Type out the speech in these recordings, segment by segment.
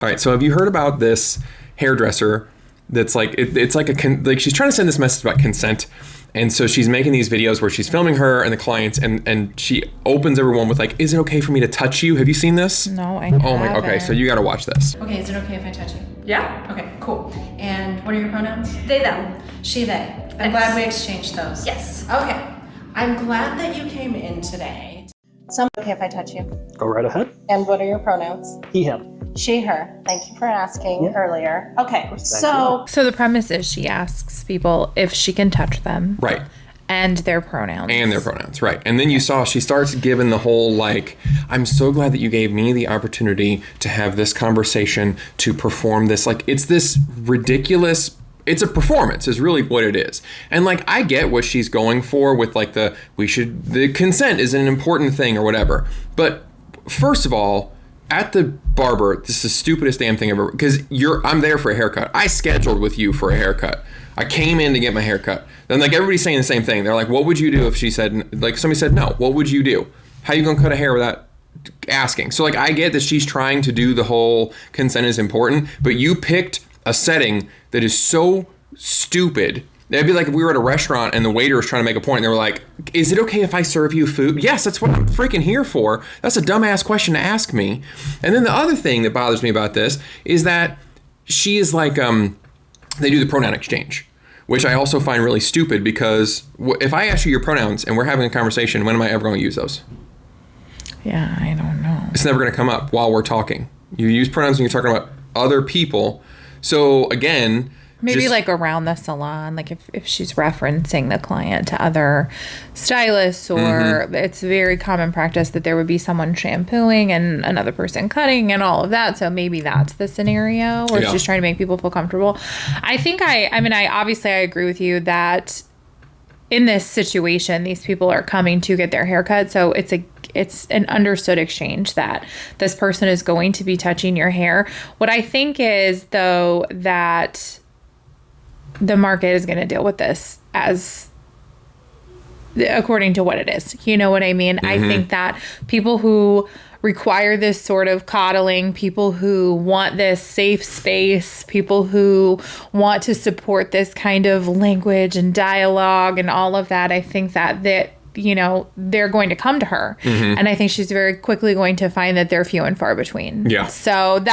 All right, so have you heard about this hairdresser that's like, it's like like she's trying to send this message about consent. And so she's making these videos where she's filming her and the clients, and she opens everyone with like, is it okay for me to touch you? Have you seen this? No, I haven't. Oh my, okay, so you got to watch this. Okay, is it okay if I touch you? Yeah. Okay, cool. And what are your pronouns? They, them. She, they. I'm glad we exchanged those. Yes. Okay. I'm glad that you came in today. So, okay if I touch you. Go right ahead. And what are your pronouns? He, him. She, her. Thank you for asking earlier. Okay, So the premise is she asks people if she can touch them. Right. And their pronouns. And their pronouns, right. And then you saw she starts giving the whole like, I'm so glad that you gave me the opportunity to have this conversation, to perform this. Like, it's this ridiculous, it's a performance is really what it is. And like, I get what she's going for with like the consent is an important thing or whatever. But first of all, at the barber, this is the stupidest damn thing ever, because I'm there for a haircut. I scheduled with you for a haircut. I came in to get my haircut. Then like everybody's saying the same thing. They're like, what would you do if she said, like somebody said no, what would you do? How you gonna cut a hair without asking? So like, I get that she's trying to do the whole consent is important, but you picked a setting that is so stupid. That'd be like if we were at a restaurant and the waiter was trying to make a point and they were like, is it okay if I serve you food? Yes, that's what I'm freaking here for. That's a dumbass question to ask me. And then the other thing that bothers me about this is that she is like, they do the pronoun exchange, which I also find really stupid, because if I ask you your pronouns and we're having a conversation, when am I ever going to use those? Yeah, I don't know. It's never going to come up while we're talking. You use pronouns when you're talking about other people. So again, maybe like around the salon, like if she's referencing the client to other stylists, or it's very common practice that there would be someone shampooing and another person cutting and all of that. So maybe that's the scenario where she's trying to make people feel comfortable. I think I obviously I agree with you that in this situation, these people are coming to get their haircut. So it's an understood exchange that this person is going to be touching your hair. What I think is, though, that the market is going to deal with this as according to what it is. You know what I mean? I think that people who require this sort of coddling, people who want this safe space, people who want to support this kind of language and dialogue and all of that, I think that you know, they're going to come to her. And I think she's very quickly going to find that they're few and far between. Yeah. So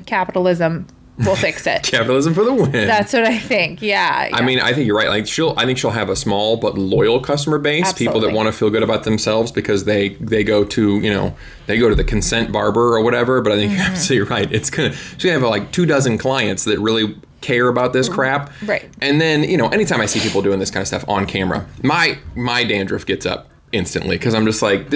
capitalism will fix it. Capitalism for the win. That's what I think. Yeah. I mean, I think you're right. Like I think she'll have a small but loyal customer base. Absolutely. People that want to feel good about themselves because they go to, you know, they go to the consent barber or whatever. But I think you're absolutely right. She's gonna have like 24 clients that really care about this crap. Right. And then, you know, anytime I see people doing this kind of stuff on camera, my dandruff gets up instantly, because I'm just like,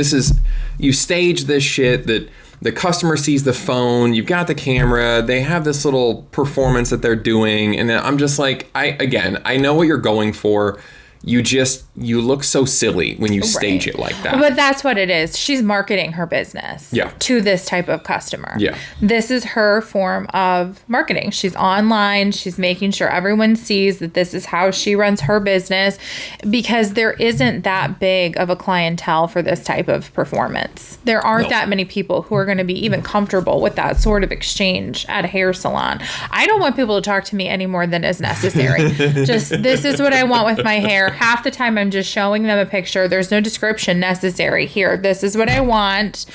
you stage this shit that the customer sees the phone, you've got the camera, they have this little performance that they're doing, and then I'm just like, I know what you're going for. You look so silly when you stage it like that. But that's what it is. She's marketing her business to this type of customer. Yeah. This is her form of marketing. She's online. She's making sure everyone sees that this is how she runs her business, because there isn't that big of a clientele for this type of performance. There aren't that many people who are going to be even comfortable with that sort of exchange at a hair salon. I don't want people to talk to me any more than is necessary. Just, this is what I want with my hair. Half the time I'm just showing them a picture. There's no description necessary here. This is what I want.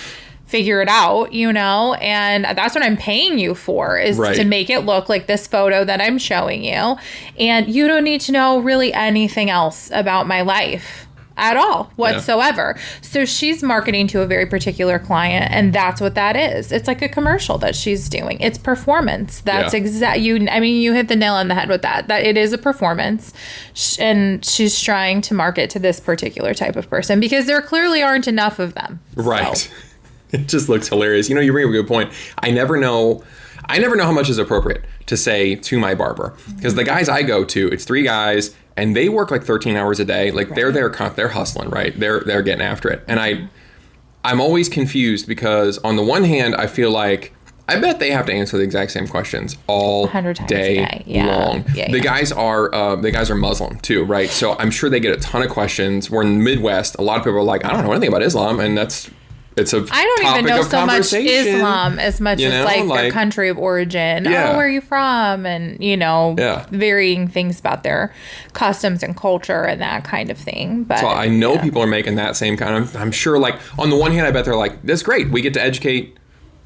Figure it out, you know? And that's what I'm paying you for, is to make it look like this photo that I'm showing you. And you don't need to know really anything else about my life at all whatsoever. Yeah. So she's marketing to a very particular client, and that's what that is. It's like a commercial that she's doing. It's performance. That's you hit the nail on the head with that it is a performance, and she's trying to market to this particular type of person because there clearly aren't enough of them. Right. So. It just looks hilarious. You know, you bring up a good point. I never know how much is appropriate to say to my barber, because the guys I go to, it's 3 guys, and they work like 13 hours a day. Like they're hustling, right? They're getting after it. And I'm always confused, because on the one hand, I feel like I bet they have to answer the exact same questions all day long. The guys are Muslim too, right? So I'm sure they get a ton of questions. We're in the Midwest. A lot of people are like, I don't know anything about Islam, and that's it's a I don't even topic know of so much conversation, Islam as much you as know, like their country of origin. Yeah. Oh, where are you from? And, you know, varying things about their customs and culture and that kind of thing. But so I know people are making that same kind of, I'm sure, like, on the one hand, I bet they're like, that's great. We get to educate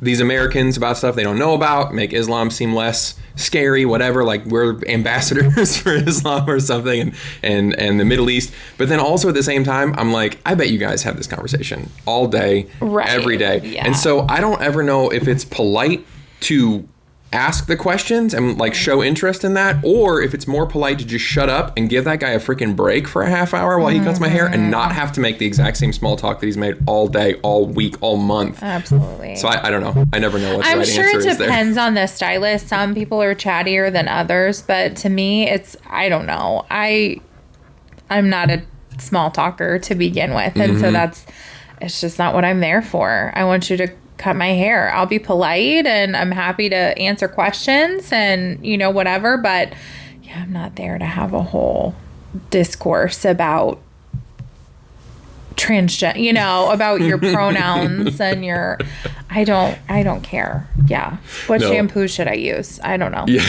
these Americans about stuff they don't know about, make Islam seem less scary, whatever, like we're ambassadors for Islam or something, and the Middle East. But then also at the same time, I'm like, I bet you guys have this conversation all day, every day. Yeah. And so I don't ever know if it's polite to ask the questions and like show interest in that, or if it's more polite to just shut up and give that guy a freaking break for a half hour while he cuts my hair and not have to make the exact same small talk that he's made all day, all week, all month. Absolutely. So I don't know. I never know what the right answer is there. I'm sure it depends on the stylist. Some people are chattier than others, but to me, I don't know. I'm not a small talker to begin with, and so it's just not what I'm there for. I want you to cut my hair. I'll be polite and I'm happy to answer questions and, you know, whatever. But yeah, I'm not there to have a whole discourse about transgender, you know, about your pronouns and your, I don't care. Yeah. What shampoo should I use? I don't know. Yeah,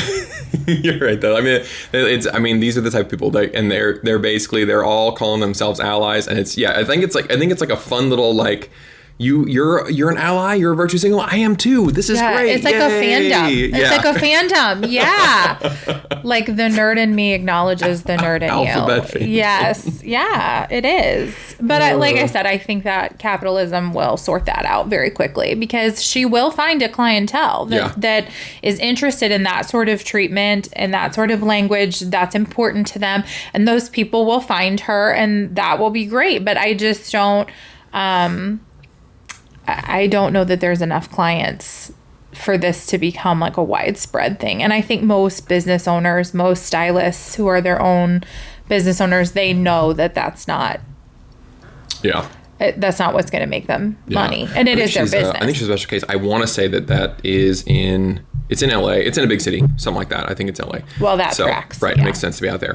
you're right though. I mean, these are the type of people that, and they're basically, they're all calling themselves allies. And it's, I think it's like a fun little, like, you're an ally, you're a virtue signal, I am too, this is great. It's like a fandom. It's like a fandom. Yeah. Like the nerd in me acknowledges the nerd in Alphabet you. fame. Yes. Yeah, it is. But like I said, I think that capitalism will sort that out very quickly, because she will find a clientele that is interested in that sort of treatment and that sort of language that's important to them, and those people will find her, and that will be great. But I just don't I don't know that there's enough clients for this to become like a widespread thing. And I think most business owners, most stylists who are their own business owners, they know that that's not that's not what's going to make them money. And it is their business. I think she's a special case. I want to say that is it's in LA. It's in a big city, something like that. I think it's LA. Well, that tracks. Right. It makes sense to be out there.